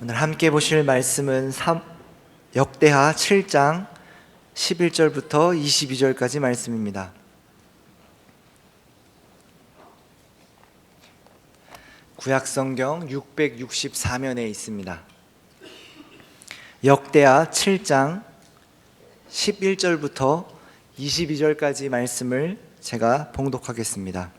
오늘 함께 보실 말씀은 역대하 7장 11절부터 22절까지 말씀입니다. 구약성경 664면에 있습니다. 역대하 7장 11절부터 22절까지 말씀을 제가 봉독하겠습니다.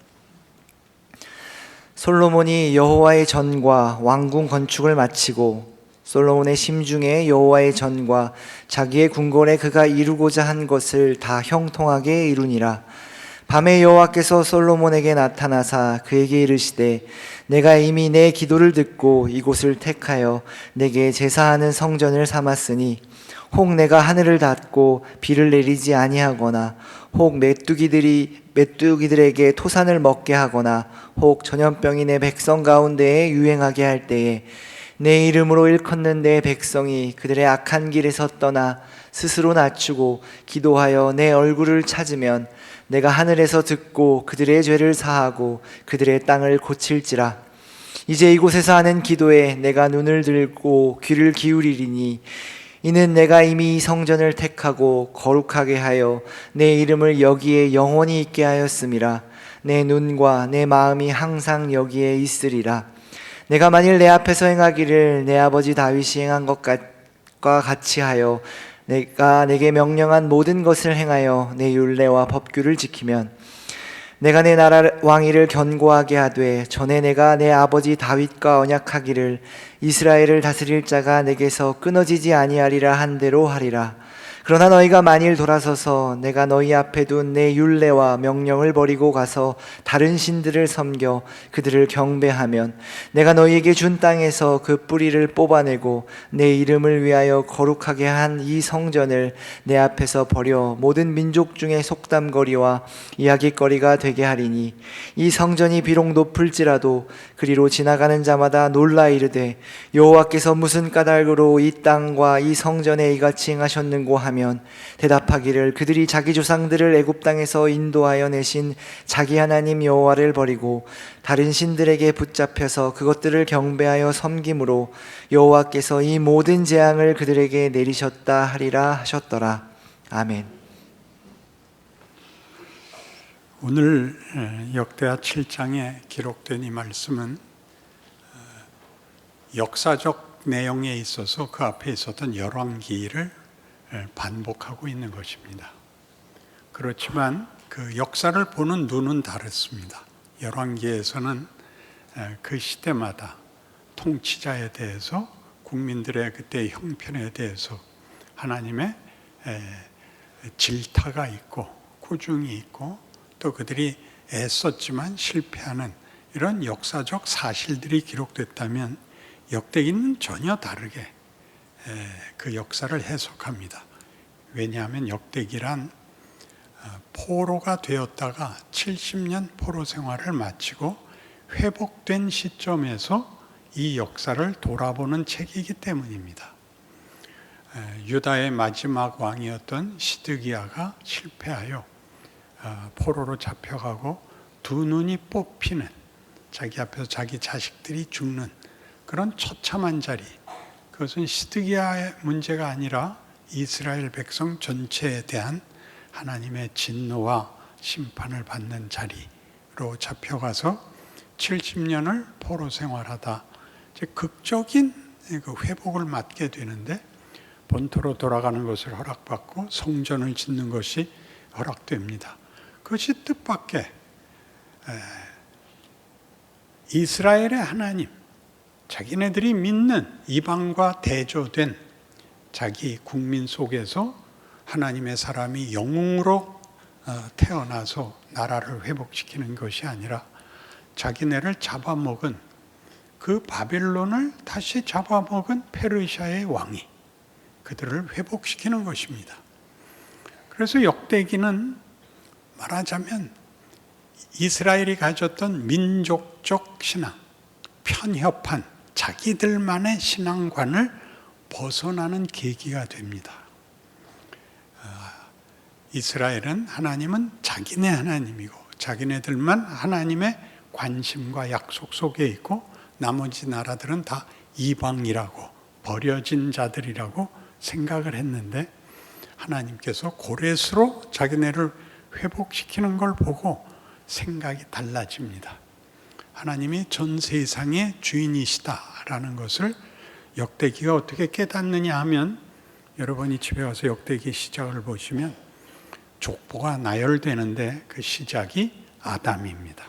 솔로몬이 여호와의 전과 왕궁 건축을 마치고 솔로몬의 심중에 여호와의 전과 자기의 궁궐에 그가 이루고자 한 것을 다 형통하게 이루니라. 밤에 여호와께서 솔로몬에게 나타나사 그에게 이르시되 내가 이미 내 기도를 듣고 이곳을 택하여 내게 제사하는 성전을 삼았으니 혹 내가 하늘을 닫고 비를 내리지 아니하거나 혹 메뚜기들에게 토산을 먹게 하거나 혹 전염병이 내 백성 가운데에 유행하게 할 때에 내 이름으로 일컫는 내 백성이 그들의 악한 길에서 떠나 스스로 낮추고 기도하여 내 얼굴을 찾으면 내가 하늘에서 듣고 그들의 죄를 사하고 그들의 땅을 고칠지라. 이제 이곳에서 하는 기도에 내가 눈을 들고 귀를 기울이리니 이는 내가 이미 이 성전을 택하고 거룩하게 하여 내 이름을 여기에 영원히 있게 하였음이라. 내 눈과 내 마음이 항상 여기에 있으리라. 내가 만일 내 앞에서 행하기를 내 아버지 다윗이 행한 것과 같이 하여 내가 내게 명령한 모든 것을 행하여 내 율례와 법규를 지키면 내가 내 나라 왕위를 견고하게 하되 전에 내가 내 아버지 다윗과 언약하기를 이스라엘을 다스릴 자가 내게서 끊어지지 아니하리라 한 대로 하리라. 그러나 너희가 만일 돌아서서 내가 너희 앞에 둔 내 율례와 명령을 버리고 가서 다른 신들을 섬겨 그들을 경배하면 내가 너희에게 준 땅에서 그 뿌리를 뽑아내고 내 이름을 위하여 거룩하게 한 이 성전을 내 앞에서 버려 모든 민족 중에 속담거리와 이야깃거리가 되게 하리니 이 성전이 비록 높을지라도 그리로 지나가는 자마다 놀라 이르되 여호와께서 무슨 까닭으로 이 땅과 이 성전에 이같이 행하셨는고 하면 대답하기를 그들이 자기 조상들을 애굽 땅에서 인도하여 내신 자기 하나님 여호와를 버리고 다른 신들에게 붙잡혀서 그것들을 경배하여 섬김으로 여호와께서 이 모든 재앙을 그들에게 내리셨다 하리라 하셨더라. 아멘. 오늘 역대하 7장에 기록된 이 말씀은 역사적 내용에 있어서 그 앞에 있었던 열왕기를 반복하고 있는 것입니다. 그렇지만 그 역사를 보는 눈은 다릅니다. 열왕기에서는 그 시대마다 통치자에 대해서 국민들의 그때의 형편에 대해서 하나님의 질타가 있고 꾸중이 있고 또 그들이 애썼지만 실패하는 이런 역사적 사실들이 기록됐다면 역대기는 전혀 다르게 그 역사를 해석합니다. 왜냐하면 역대기란 포로가 되었다가 70년 포로 생활을 마치고 회복된 시점에서 이 역사를 돌아보는 책이기 때문입니다. 유다의 마지막 왕이었던 시드기야가 실패하여 포로로 잡혀가고 두 눈이 뽑히는, 자기 앞에서 자기 자식들이 죽는 그런 처참한 자리, 그것은 시드기야의 문제가 아니라 이스라엘 백성 전체에 대한 하나님의 진노와 심판을 받는 자리로 잡혀가서 70년을 포로 생활하다 극적인 그 회복을 맞게 되는데 본토로 돌아가는 것을 허락받고 성전을 짓는 것이 허락됩니다. 그것이 뜻밖의 이스라엘의 하나님, 자기네들이 믿는 이방과 대조된 자기 국민 속에서 하나님의 사람이 영웅으로 태어나서 나라를 회복시키는 것이 아니라 자기네를 잡아먹은 그 바빌론을 다시 잡아먹은 페르시아의 왕이 그들을 회복시키는 것입니다. 그래서 역대기는 말하자면 이스라엘이 가졌던 민족적 신앙, 편협한 자기들만의 신앙관을 벗어나는 계기가 됩니다. 이스라엘은 하나님은 자기네 하나님이고 자기네들만 하나님의 관심과 약속 속에 있고 나머지 나라들은 다 이방이라고 버려진 자들이라고 생각을 했는데 하나님께서 고레스로 자기네를 회복시키는 걸 보고 생각이 달라집니다. 하나님이 전 세상의 주인이시다라는 것을 역대기가 어떻게 깨닫느냐 하면, 여러분이 집에 와서 역대기 시작을 보시면 족보가 나열되는데 그 시작이 아담입니다.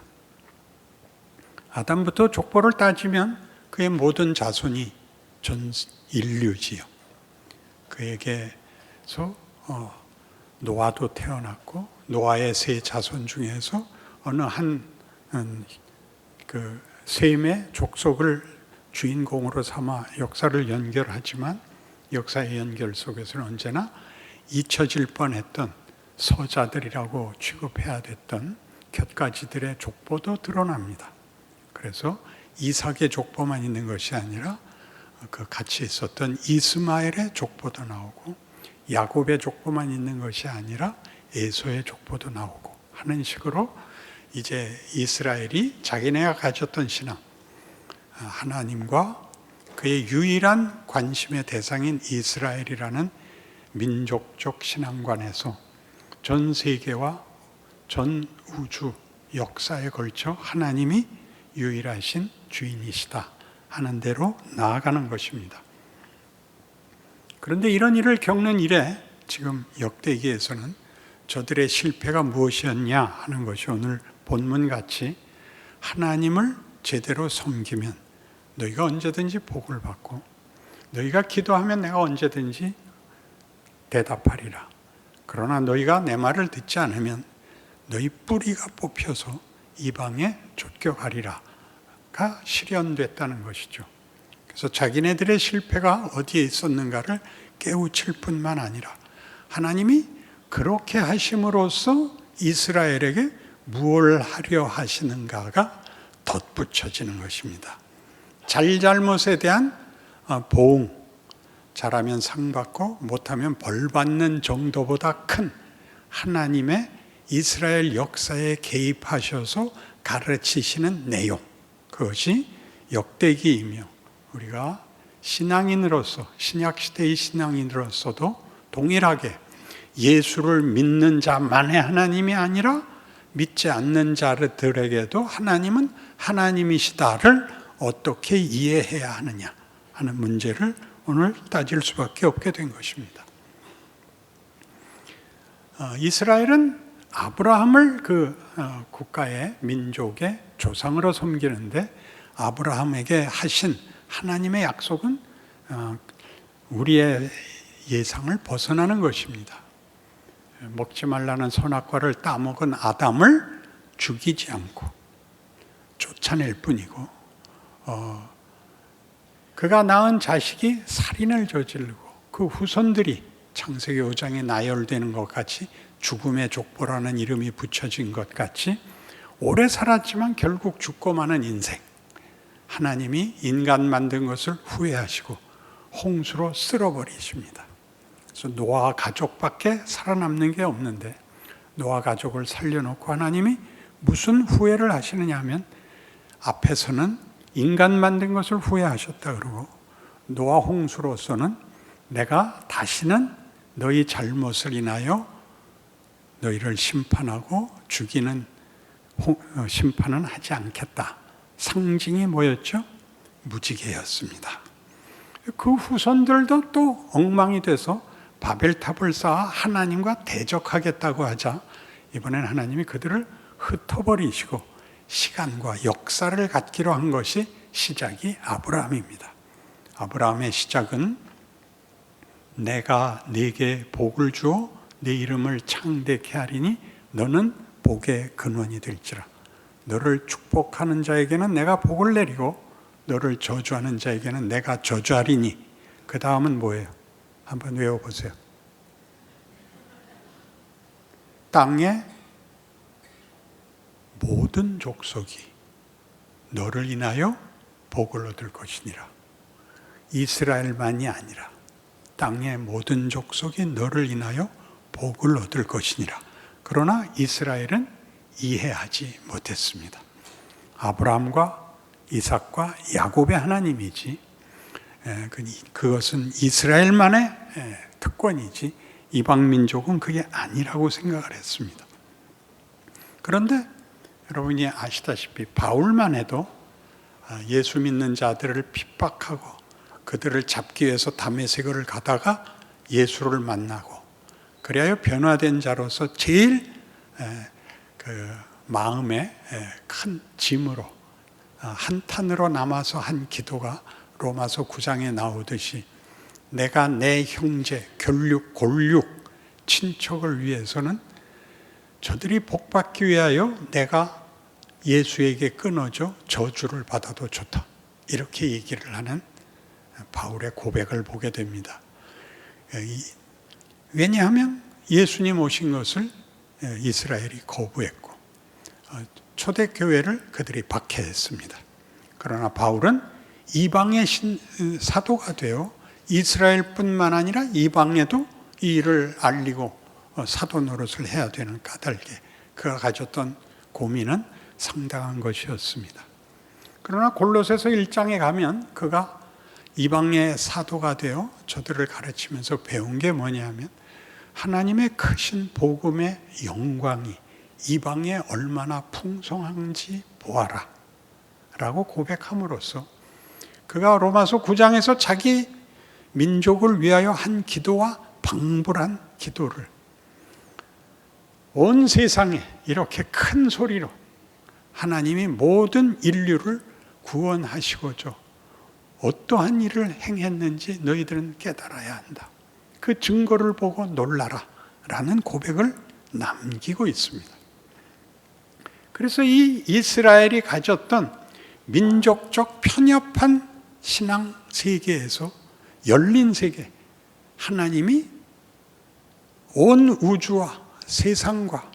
아담부터 족보를 따지면 그의 모든 자손이 전 인류지요. 그에게서 노아도 태어났고, 노아의 세 자손 중에서 어느 한 그 셈의 족속을 주인공으로 삼아 역사를 연결하지만, 역사의 연결 속에서는 언제나 잊혀질 뻔했던 서자들이라고 취급해야 됐던 곁가지들의 족보도 드러납니다. 그래서 이삭의 족보만 있는 것이 아니라 그 같이 있었던 이스마엘의 족보도 나오고, 야곱의 족보만 있는 것이 아니라 에서의 족보도 나오고 하는 식으로 이제 이스라엘이 자기네가 가졌던 신앙, 하나님과 그의 유일한 관심의 대상인 이스라엘이라는 민족적 신앙관에서 전 세계와 전 우주 역사에 걸쳐 하나님이 유일하신 주인이시다 하는 대로 나아가는 것입니다. 그런데 이런 일을 겪는 일에 지금 역대기에서는 저들의 실패가 무엇이었냐 하는 것이 오늘 본문같이, 하나님을 제대로 섬기면 너희가 언제든지 복을 받고, 너희가 기도하면 내가 언제든지 대답하리라. 그러나 너희가 내 말을 듣지 않으면 너희 뿌리가 뽑혀서 이방에 쫓겨가리라가 실현됐다는 것이죠. 그래서 자기네들의 실패가 어디에 있었는가를 깨우칠 뿐만 아니라 하나님이 그렇게 하심으로써 이스라엘에게 무엇을 하려 하시는가가 덧붙여지는 것입니다. 잘잘못에 대한 보응, 잘하면 상 받고 못하면 벌 받는 정도보다 큰 하나님의 이스라엘 역사에 개입하셔서 가르치시는 내용, 그것이 역대기이며, 우리가 신앙인으로서, 신약시대의 신앙인으로서도 동일하게 예수를 믿는 자만의 하나님이 아니라 믿지 않는 자들에게도 하나님은 하나님이시다를 어떻게 이해해야 하느냐 하는 문제를 오늘 따질 수밖에 없게 된 것입니다. 이스라엘은 아브라함을 그 국가의 민족의 조상으로 섬기는데, 아브라함에게 하신 하나님의 약속은 우리의 예상을 벗어나는 것입니다. 먹지 말라는 선악과를 따먹은 아담을 죽이지 않고 쫓아낼 뿐이고, 그가 낳은 자식이 살인을 저지르고 그 후손들이 창세기 5장에 나열되는 것 같이 죽음의 족보라는 이름이 붙여진 것 같이 오래 살았지만 결국 죽고 마는 인생, 하나님이 인간 만든 것을 후회하시고 홍수로 쓸어버리십니다. 그래서 노아 가족밖에 살아남는 게 없는데, 노아 가족을 살려놓고 하나님이 무슨 후회를 하시느냐 하면, 앞에서는 인간 만든 것을 후회하셨다 그러고, 노아 홍수로서는 내가 다시는 너희 잘못을 인하여 너희를 심판하고 죽이는 심판은 하지 않겠다. 상징이 뭐였죠? 무지개였습니다. 그 후손들도 또 엉망이 돼서 바벨탑을 쌓아 하나님과 대적하겠다고 하자, 이번엔 하나님이 그들을 흩어버리시고 시간과 역사를 갖기로 한 것이 시작이 아브라함입니다. 아브라함의 시작은 내가 네게 복을 주어 네 이름을 창대케 하리니 너는 복의 근원이 될지라. 너를 축복하는 자에게는 내가 복을 내리고 너를 저주하는 자에게는 내가 저주하리니. 그 다음은 뭐예요? 한번 외워보세요. 땅의 모든 족속이 너를 인하여 복을 얻을 것이니라. 이스라엘만이 아니라 땅의 모든 족속이 너를 인하여 복을 얻을 것이니라. 그러나 이스라엘은 이해하지 못했습니다. 아브라함과 이삭과 야곱의 하나님이지 그것은 이스라엘만의 특권이지 이방 민족은 그게 아니라고 생각을 했습니다. 그런데 여러분이 아시다시피 바울만 해도 예수 믿는 자들을 핍박하고 그들을 잡기 위해서 다메섹을 가다가 예수를 만나고 그리하여 변화된 자로서 제일 마음에 큰 짐으로 한탄으로 남아서 한 기도가 로마서 9장에 나오듯이 내가 내 형제, 골육, 친척을 위해서는 저들이 복받기 위하여 내가 예수에게 끊어져 저주를 받아도 좋다. 이렇게 얘기를 하는 바울의 고백을 보게 됩니다. 왜냐하면 예수님 오신 것을 이스라엘이 거부했고 초대교회를 그들이 박해했습니다. 그러나 바울은 이방의 사도가 되어 이스라엘뿐만 아니라 이방에도 이 일을 알리고 사도 노릇을 해야 되는 까닭에 그가 가졌던 고민은 상당한 것이었습니다. 그러나 골로새서 1장에 가면 그가 이방의 사도가 되어 저들을 가르치면서 배운 게 뭐냐면 하나님의 크신 복음의 영광이 이방에 얼마나 풍성한지 보아라 라고 고백함으로써 그가 로마서 9장에서 자기 민족을 위하여 한 기도와 방불한 기도를 온 세상에 이렇게 큰 소리로 하나님이 모든 인류를 구원하시고자 어떠한 일을 행했는지 너희들은 깨달아야 한다. 그 증거를 보고 놀라라 라는 고백을 남기고 있습니다. 그래서 이 이스라엘이 가졌던 민족적 편협한 신앙 세계에서 열린 세계, 하나님이 온 우주와 세상과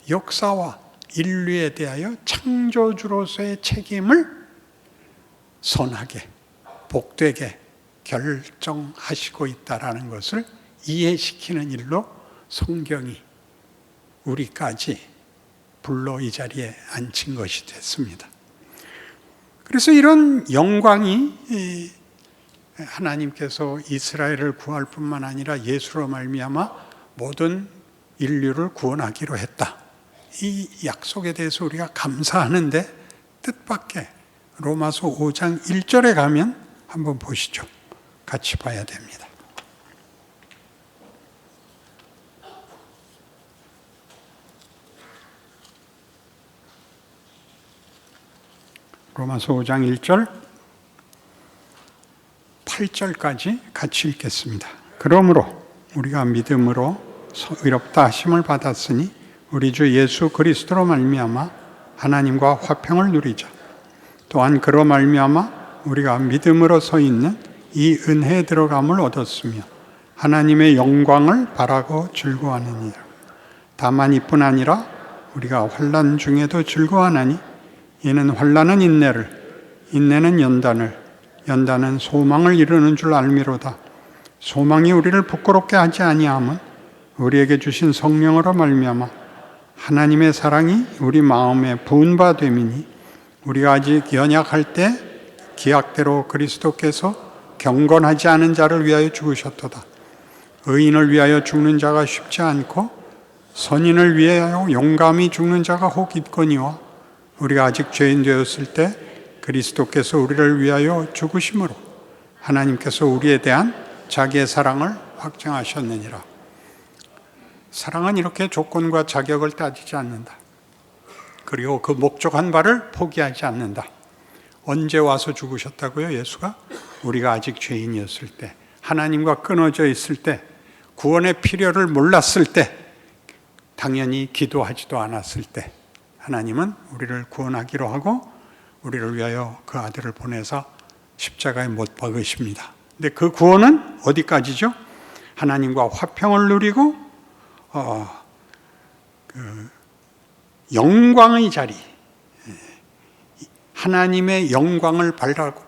역사와 인류에 대하여 창조주로서의 책임을 선하게, 복되게 결정하시고 있다는 것을 이해시키는 일로 성경이 우리까지 불러 이 자리에 앉힌 것이 됐습니다. 그래서 이런 영광이 하나님께서 이스라엘을 구할 뿐만 아니라 예수로 말미암아 모든 인류를 구원하기로 했다. 이 약속에 대해서 우리가 감사하는데 뜻밖의 로마서 5장 1절에 가면 한번 보시죠. 같이 봐야 됩니다. 로마서 5장 1절 8절까지 같이 읽겠습니다. 그러므로 우리가 믿음으로 의롭다 하심을 받았으니 우리 주 예수 그리스도로 말미암아 하나님과 화평을 누리자. 또한 그로 말미암아 우리가 믿음으로 서 있는 이 은혜에 들어감을 얻었으며 하나님의 영광을 바라고 즐거워하느니라. 다만 이뿐 아니라 우리가 환난 중에도 즐거워하나니 이는 환난은 인내를, 인내는 연단을, 연단은 소망을 이루는 줄 알미로다. 소망이 우리를 부끄럽게 하지 아니함은 우리에게 주신 성령으로 말미암아 하나님의 사랑이 우리 마음에 부은 바 됨이니 우리가 아직 연약할 때 기약대로 그리스도께서 경건하지 않은 자를 위하여 죽으셨도다. 의인을 위하여 죽는 자가 쉽지 않고 선인을 위하여 용감히 죽는 자가 혹 있거니와 우리가 아직 죄인 되었을 때 그리스도께서 우리를 위하여 죽으심으로 하나님께서 우리에 대한 자기의 사랑을 확증하셨느니라. 사랑은 이렇게 조건과 자격을 따지지 않는다. 그리고 그 목적한 바를 포기하지 않는다. 언제 와서 죽으셨다고요? 예수가? 우리가 아직 죄인이었을 때, 하나님과 끊어져 있을 때, 구원의 필요를 몰랐을 때, 당연히 기도하지도 않았을 때 하나님은 우리를 구원하기로 하고 우리를 위하여 그 아들을 보내서 십자가에 못 박으십니다. 근데 그 구원은 어디까지죠? 하나님과 화평을 누리고 영광의 자리, 하나님의 영광을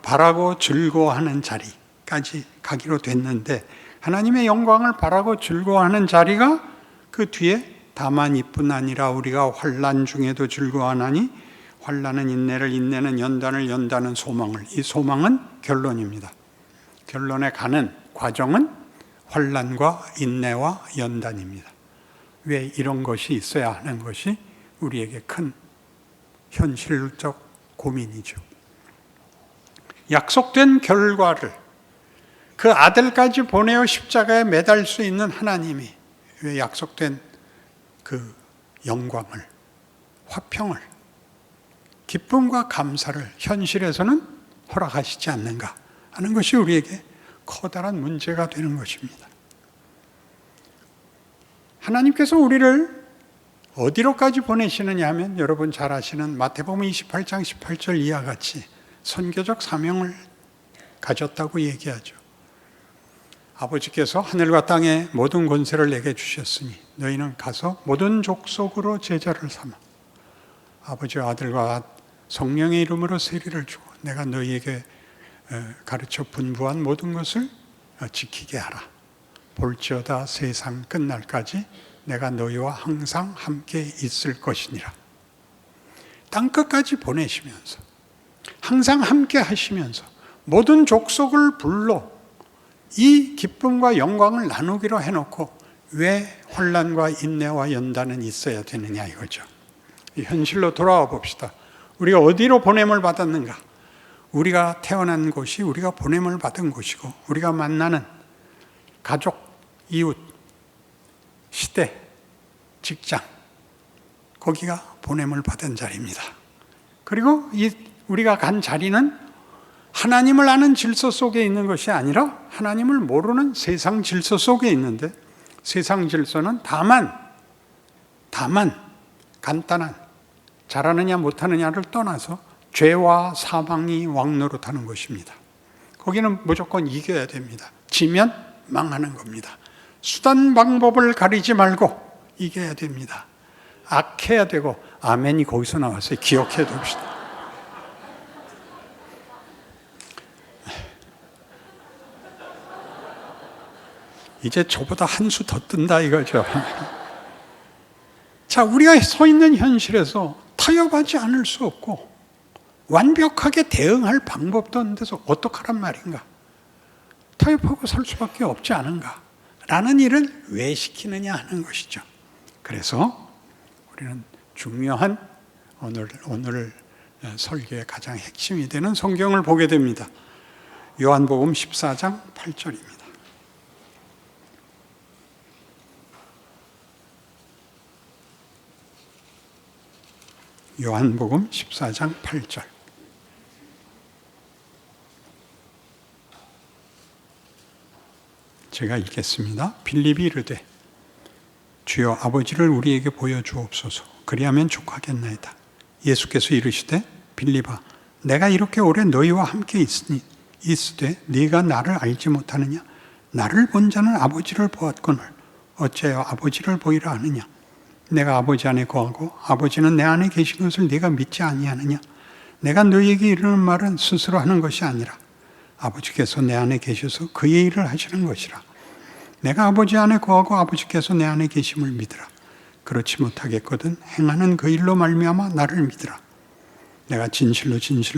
바라고 즐거워하는 자리까지 가기로 됐는데 하나님의 영광을 바라고 즐거워하는 자리가 그 뒤에 다만 이뿐 아니라 우리가 환난 중에도 즐거워하나니 환난은 인내를, 인내는 연단을, 연단은 소망을. 이 소망은 결론입니다. 결론에 가는 과정은 환난과 인내와 연단입니다. 왜 이런 것이 있어야 하는 것이 우리에게 큰 현실적 고민이죠. 약속된 결과를 그 아들까지 보내어 십자가에 매달 수 있는 하나님이 왜 약속된 그 영광을, 화평을, 기쁨과 감사를 현실에서는 허락하시지 않는가 하는 것이 우리에게 커다란 문제가 되는 것입니다. 하나님께서 우리를 어디로까지 보내시느냐 하면 여러분 잘 아시는 마태복음 28장 18절 이하 같이 선교적 사명을 가졌다고 얘기하죠. 아버지께서 하늘과 땅의 모든 권세를 내게 주셨으니 너희는 가서 모든 족속으로 제자를 삼아 아버지와 아들과 성령의 이름으로 세례를 주고 내가 너희에게 가르쳐 분부한 모든 것을 지키게 하라. 볼지어다 세상 끝날까지 내가 너희와 항상 함께 있을 것이니라. 땅끝까지 보내시면서 항상 함께 하시면서 모든 족속을 불러 이 기쁨과 영광을 나누기로 해놓고 왜 환난과 인내와 연단은 있어야 되느냐 이거죠. 현실로 돌아와 봅시다. 우리가 어디로 보냄을 받았는가? 우리가 태어난 곳이 우리가 보냄을 받은 곳이고 우리가 만나는 가족, 이웃, 시대, 직장 거기가 보냄을 받은 자리입니다. 그리고 우리가 간 자리는 하나님을 아는 질서 속에 있는 것이 아니라 하나님을 모르는 세상 질서 속에 있는데 세상 질서는 다만 간단한 잘하느냐 못하느냐를 떠나서 죄와 사망이 왕노릇하는 것입니다. 거기는 무조건 이겨야 됩니다. 지면 망하는 겁니다. 수단 방법을 가리지 말고 이겨야 됩니다. 악해야 되고 아멘이 거기서 나왔어요. 기억해 둡시다. 이제 저보다 한 수 더 뜬다 이거죠. 자, 우리가 서 있는 현실에서 타협하지 않을 수 없고 완벽하게 대응할 방법도 없는데서 어떡하란 말인가? 타협하고 살 수밖에 없지 않은가? 라는 일을 왜 시키느냐 하는 것이죠. 그래서 우리는 중요한 오늘 설교의 가장 핵심이 되는 성경을 보게 됩니다. 요한복음 14장 8절입니다. 요한복음 14장 8절. 제가 읽겠습니다. 빌립이 이르되 주여 아버지를 우리에게 보여주옵소서. 그리하면 족하겠나이다. 예수께서 이르시되 빌립아 내가 이렇게 오래 너희와 함께 있으되 네가 나를 알지 못하느냐? 나를 본 자는 아버지를 보았거늘 어찌하여 아버지를 보이라 하느냐? 내가 아버지 안에 거하고 아버지는 내 안에 계신 것을 네가 믿지 아니하느냐? 내가 너희에게 이르는 말은 스스로 하는 것이 아니라 아버지께서 내 안에 계셔서 그의 일을 하시는 것이라. 내가 아버지 안에 거하고 아버지께서 내 안에 계심을 믿으라. 그렇지 못하겠거든 행하는 그 일로 말미암아 나를 믿으라. 내가 진실로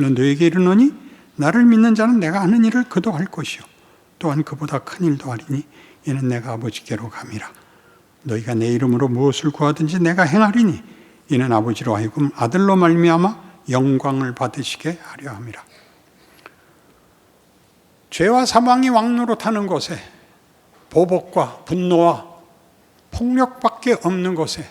너희에게 이르노니 나를 믿는 자는 내가 하는 일을 그도 할 것이요 또한 그보다 큰 일도 하리니 이는 내가 아버지께로 감이라. 너희가 내 이름으로 무엇을 구하든지 내가 행하리니 이는 아버지로 하여금 아들로 말미암아 영광을 받으시게 하려 함이라. 죄와 사망이 왕노릇하는 곳에 보복과 분노와 폭력밖에 없는 곳에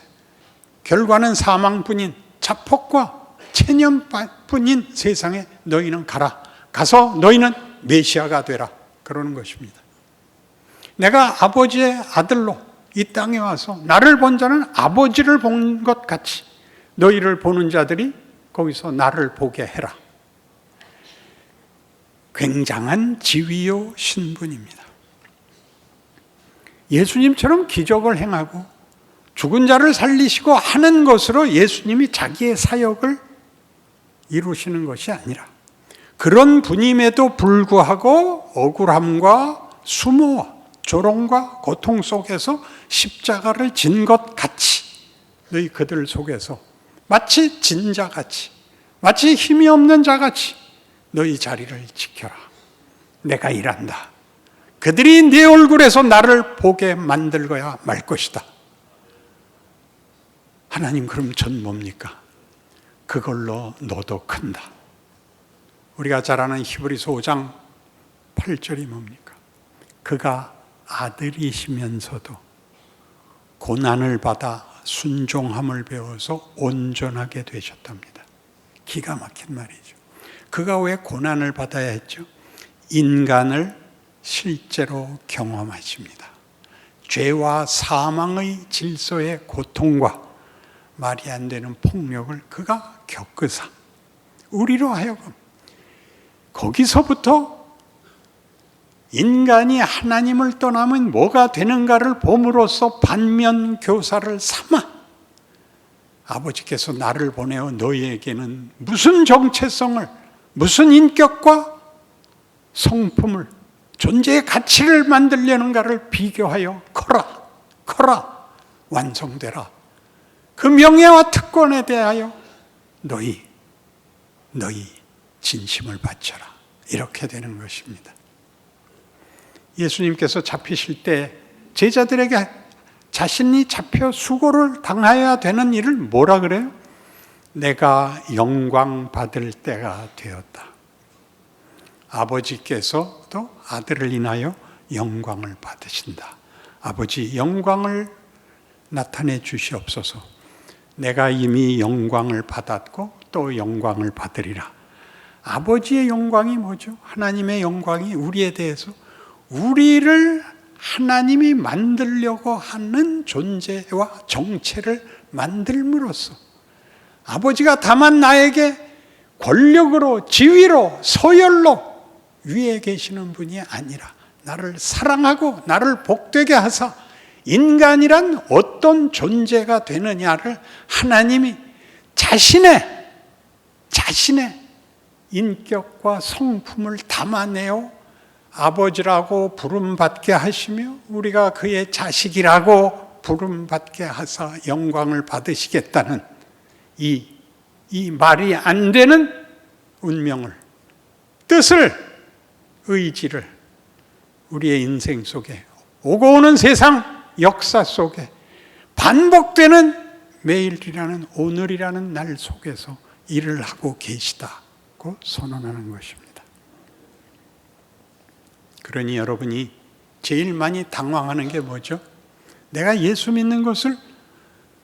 결과는 사망뿐인 자폭과 체념뿐인 세상에 너희는 가라. 가서 너희는 메시아가 되라. 그러는 것입니다. 내가 아버지의 아들로 이 땅에 와서 나를 본 자는 아버지를 본 것 같이 너희를 보는 자들이 거기서 나를 보게 해라. 굉장한 지위요 신분입니다. 예수님처럼 기적을 행하고 죽은 자를 살리시고 하는 것으로 예수님이 자기의 사역을 이루시는 것이 아니라 그런 분임에도 불구하고 억울함과 수모와 조롱과 고통 속에서 십자가를 진 것 같이 너희 그들 속에서 마치 진 자같이 마치 힘이 없는 자같이 너희 자리를 지켜라. 내가 일한다. 그들이 내 얼굴에서 나를 보게 만들어야 말 것이다. 하나님, 그럼 전 뭡니까? 그걸로 너도 큰다. 우리가 잘 아는 히브리서 5장 8절이 뭡니까? 그가 아들이시면서도 고난을 받아 순종함을 배워서 온전하게 되셨답니다. 기가 막힌 말이죠. 그가 왜 고난을 받아야 했죠? 인간을 실제로 경험하십니다. 죄와 사망의 질서의 고통과 말이 안 되는 폭력을 그가 겪으사 우리로 하여금 거기서부터 인간이 하나님을 떠나면 뭐가 되는가를 봄으로써 반면교사를 삼아 아버지께서 나를 보내어 너희에게는 무슨 정체성을, 무슨 인격과 성품을, 존재의 가치를 만들려는가를 비교하여 커라, 완성되라. 그 명예와 특권에 대하여 너희 진심을 바쳐라. 이렇게 되는 것입니다. 예수님께서 잡히실 때 제자들에게 자신이 잡혀 수고를 당해야 되는 일을 뭐라 그래요? 내가 영광 받을 때가 되었다. 아버지께서도 아들을 인하여 영광을 받으신다. 아버지, 영광을 나타내 주시옵소서. 내가 이미 영광을 받았고 또 영광을 받으리라. 아버지의 영광이 뭐죠? 하나님의 영광이 우리에 대해서 우리를 하나님이 만들려고 하는 존재와 정체를 만들므로써 아버지가 다만 나에게 권력으로, 지위로, 서열로 위에 계시는 분이 아니라 나를 사랑하고 나를 복되게 하사 인간이란 어떤 존재가 되느냐를 하나님이 자신의 인격과 성품을 담아내어 아버지라고 부름받게 하시며 우리가 그의 자식이라고 부름받게 하사 영광을 받으시겠다는 이 말이 안 되는 운명을, 뜻을, 의지를 우리의 인생 속에, 오고 오는 세상 역사 속에 반복되는 매일이라는, 오늘이라는 날 속에서 일을 하고 계시다고 선언하는 것입니다. 그러니 여러분이 제일 많이 당황하는 게 뭐죠? 내가 예수 믿는 것을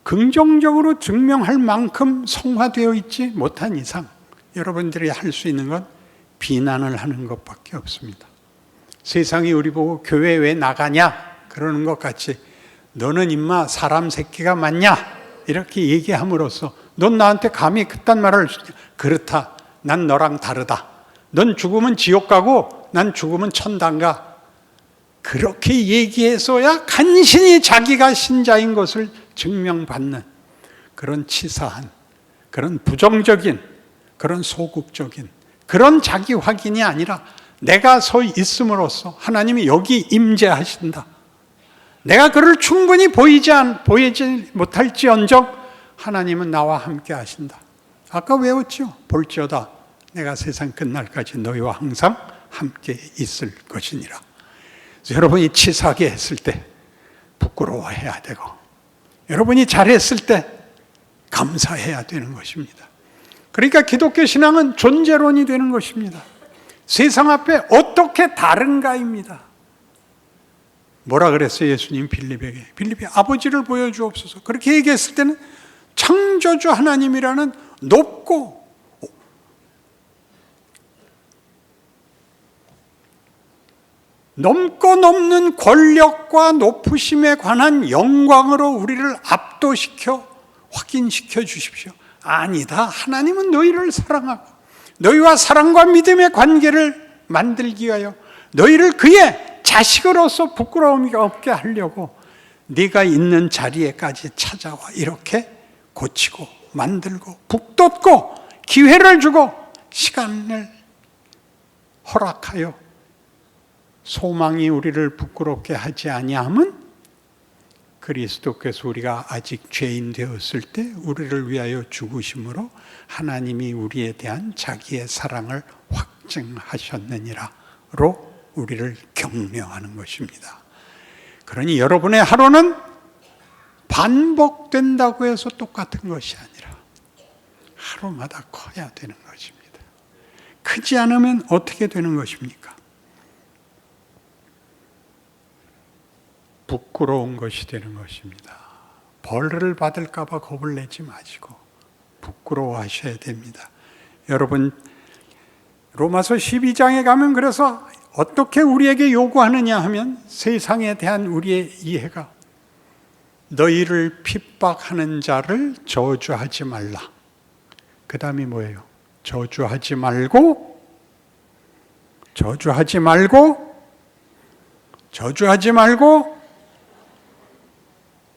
긍정적으로 증명할 만큼 성화되어 있지 못한 이상 여러분들이 할 수 있는 건 비난을 하는 것밖에 없습니다. 세상이 우리 보고 교회 왜 나가냐 그러는 것 같이 너는 임마 사람 새끼가 맞냐 이렇게 얘기함으로써 넌 나한테 감히 그딴 말을, 그렇다, 난 너랑 다르다, 넌 죽으면 지옥 가고 난 죽으면 천당 가, 그렇게 얘기해서야 간신히 자기가 신자인 것을 증명받는 그런 치사한, 그런 부정적인, 그런 소극적인 그런 자기 확인이 아니라 내가 서 있음으로써 하나님이 여기 임재하신다, 내가 그를 충분히 보이지 못할지언정 하나님은 나와 함께 하신다. 아까 외웠죠? 볼지어다 내가 세상 끝날까지 너희와 항상 함께 있을 것이니라. 여러분이 치사하게 했을 때 부끄러워해야 되고, 여러분이 잘했을 때 감사해야 되는 것입니다. 그러니까 기독교 신앙은 존재론이 되는 것입니다. 세상 앞에 어떻게 다른가입니다. 뭐라 그랬어요? 예수님 빌립에게. 빌립이 아버지를 보여주옵소서. 그렇게 얘기했을 때는 창조주 하나님이라는 높고 넘고 넘는 권력과 높으심에 관한 영광으로 우리를 압도시켜 확인시켜 주십시오. 아니다. 하나님은 너희를 사랑하고 너희와 사랑과 믿음의 관계를 만들기 위하여 너희를 그의 자식으로서 부끄러움이 없게 하려고 네가 있는 자리에까지 찾아와 이렇게 고치고 만들고 북돋고 기회를 주고 시간을 허락하여 소망이 우리를 부끄럽게 하지 아니함은 그리스도께서 우리가 아직 죄인 되었을 때 우리를 위하여 죽으심으로 하나님이 우리에 대한 자기의 사랑을 확증하셨느니라로 우리를 격려하는 것입니다. 그러니 여러분의 하루는 반복된다고 해서 똑같은 것이 아니라 하루마다 커야 되는 것입니다. 크지 않으면 어떻게 되는 것입니까? 부끄러운 것이 되는 것입니다. 벌을 받을까 봐 겁을 내지 마시고 부끄러워하셔야 됩니다. 여러분, 로마서 12장에 가면 그래서 어떻게 우리에게 요구하느냐 하면 세상에 대한 우리의 이해가 너희를 핍박하는 자를 저주하지 말라. 그 다음이 뭐예요? 저주하지 말고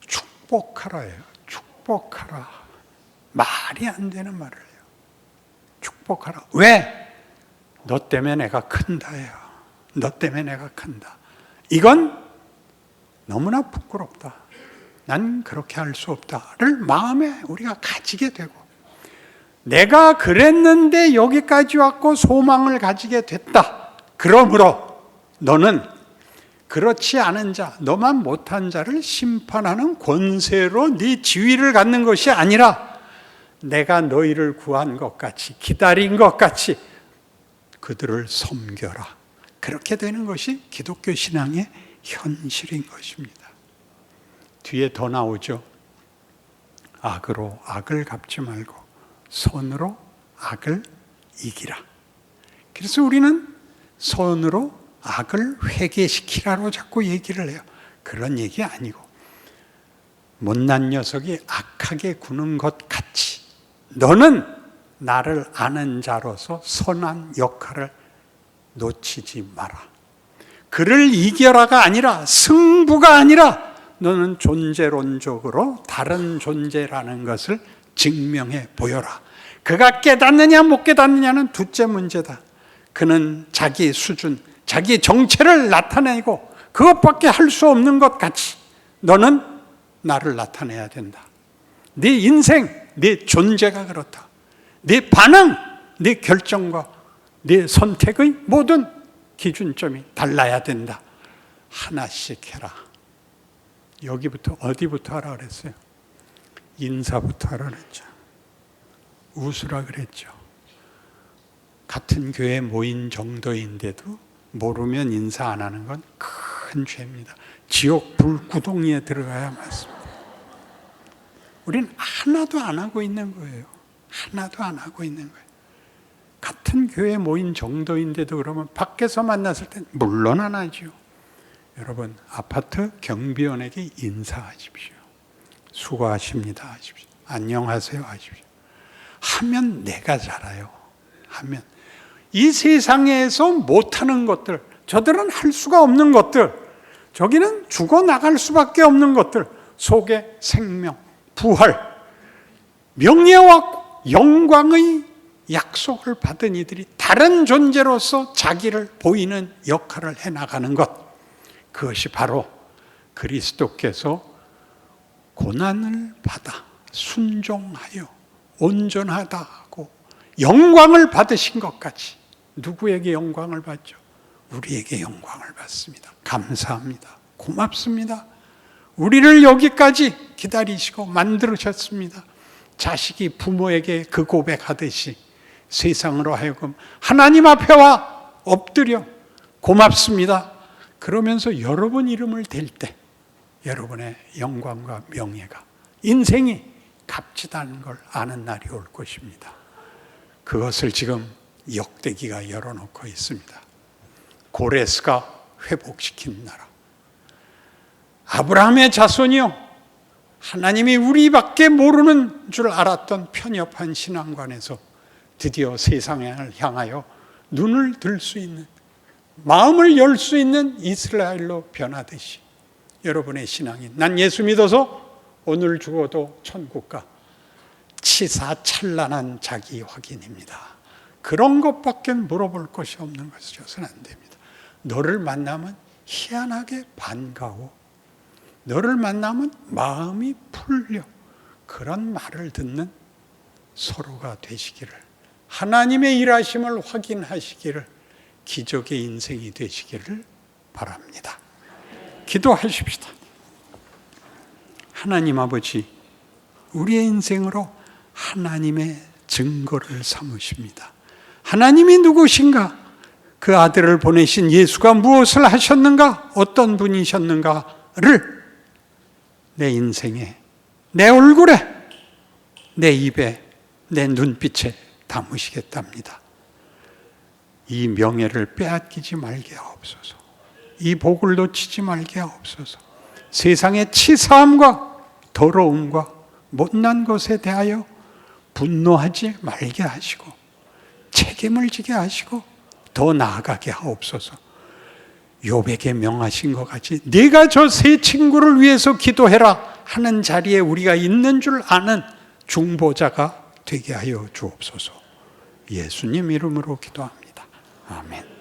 축복하라예요. 축복하라. 말이 안 되는 말을 해요. 축복하라. 왜? 너 때문에 내가 큰다예요. 너 때문에 내가 큰다. 이건 너무나 부끄럽다. 난 그렇게 할 수 없다를 마음에 우리가 가지게 되고, 내가 그랬는데 여기까지 왔고 소망을 가지게 됐다. 그러므로 너는 그렇지 않은 자, 너만 못한 자를 심판하는 권세로 네 지위를 갖는 것이 아니라 내가 너희를 구한 것 같이, 기다린 것 같이 그들을 섬겨라. 그렇게 되는 것이 기독교 신앙의 현실인 것입니다. 뒤에 더 나오죠. 악으로 악을 갚지 말고 선으로 악을 이기라. 그래서 우리는 선으로 악을 회개시키라로 자꾸 얘기를 해요. 그런 얘기 아니고 못난 녀석이 악하게 구는 것 같이 너는 나를 아는 자로서 선한 역할을 놓치지 마라. 그를 이겨라가 아니라, 승부가 아니라 너는 존재론적으로 다른 존재라는 것을 증명해 보여라. 그가 깨닫느냐 못 깨닫느냐는 둘째 문제다. 그는 자기 수준, 자기 정체를 나타내고 그것밖에 할 수 없는 것 같이 너는 나를 나타내야 된다. 네 인생, 네 존재가 그렇다. 네 반응, 네 결정과 네 선택의 모든 기준점이 달라야 된다. 하나씩 해라. 여기부터 어디부터 하라 그랬어요? 인사부터 하라 그랬죠. 웃으라 그랬죠. 같은 교회 모인 정도인데도 모르면 인사 안 하는 건 큰 죄입니다. 지옥 불구덩이에 들어가야 맞습니다. 우리는 하나도 안 하고 있는 거예요. 하나도 안 하고 있는 거예요. 같은 교회 모인 정도인데도 그러면 밖에서 만났을 땐 물론 안 하죠. 여러분, 아파트 경비원에게 인사하십시오. 수고하십니다 하십시오. 안녕하세요 하십시오. 하면 내가 잘해요. 하면 이 세상에서 못하는 것들, 저들은 할 수가 없는 것들, 저기는 죽어나갈 수밖에 없는 것들 속에 생명, 부활, 명예와 영광의 약속을 받은 이들이 다른 존재로서 자기를 보이는 역할을 해나가는 것, 그것이 바로 그리스도께서 고난을 받아 순종하여 온전하다고 영광을 받으신 것 같이 누구에게 영광을 받죠? 우리에게 영광을 받습니다. 감사합니다. 고맙습니다. 우리를 여기까지 기다리시고 만들으셨습니다. 자식이 부모에게 그 고백하듯이 세상으로 하여금 하나님 앞에 와 엎드려 고맙습니다. 그러면서 여러분 이름을 댈 때 여러분의 영광과 명예가, 인생이 값지다는 걸 아는 날이 올 것입니다. 그것을 지금 역대기가 열어놓고 있습니다. 고레스가 회복시킨 나라. 아브라함의 자손이요, 하나님이 우리밖에 모르는 줄 알았던 편협한 신앙관에서 드디어 세상을 향하여 눈을 들 수 있는, 마음을 열 수 있는 이스라엘로 변하듯이 여러분의 신앙이, 난 예수 믿어서 오늘 죽어도 천국 가, 치사찬란한 자기 확인입니다. 그런 것밖에 물어볼 것이 없는 것이어서는 안 됩니다. 너를 만나면 희한하게 반가워, 너를 만나면 마음이 풀려, 그런 말을 듣는 서로가 되시기를, 하나님의 일하심을 확인하시기를 기적의 인생이 되시기를 바랍니다. 기도하십시다. 하나님 아버지, 우리의 인생으로 하나님의 증거를 삼으십니다. 하나님이 누구신가? 그 아들을 보내신 예수가 무엇을 하셨는가? 어떤 분이셨는가를 내 인생에, 내 얼굴에, 내 입에, 내 눈빛에 담으시겠답니다. 이 명예를 빼앗기지 말게 하옵소서. 이 복을 놓치지 말게 하옵소서. 세상의 치사함과 더러움과 못난 것에 대하여 분노하지 말게 하시고 책임을 지게 하시고 더 나아가게 하옵소서. 욥에게 명하신 것 같이 네가 저 세 친구를 위해서 기도해라 하는 자리에 우리가 있는 줄 아는 중보자가 되게 하여 주옵소서. 예수님 이름으로 기도합니다. 아멘.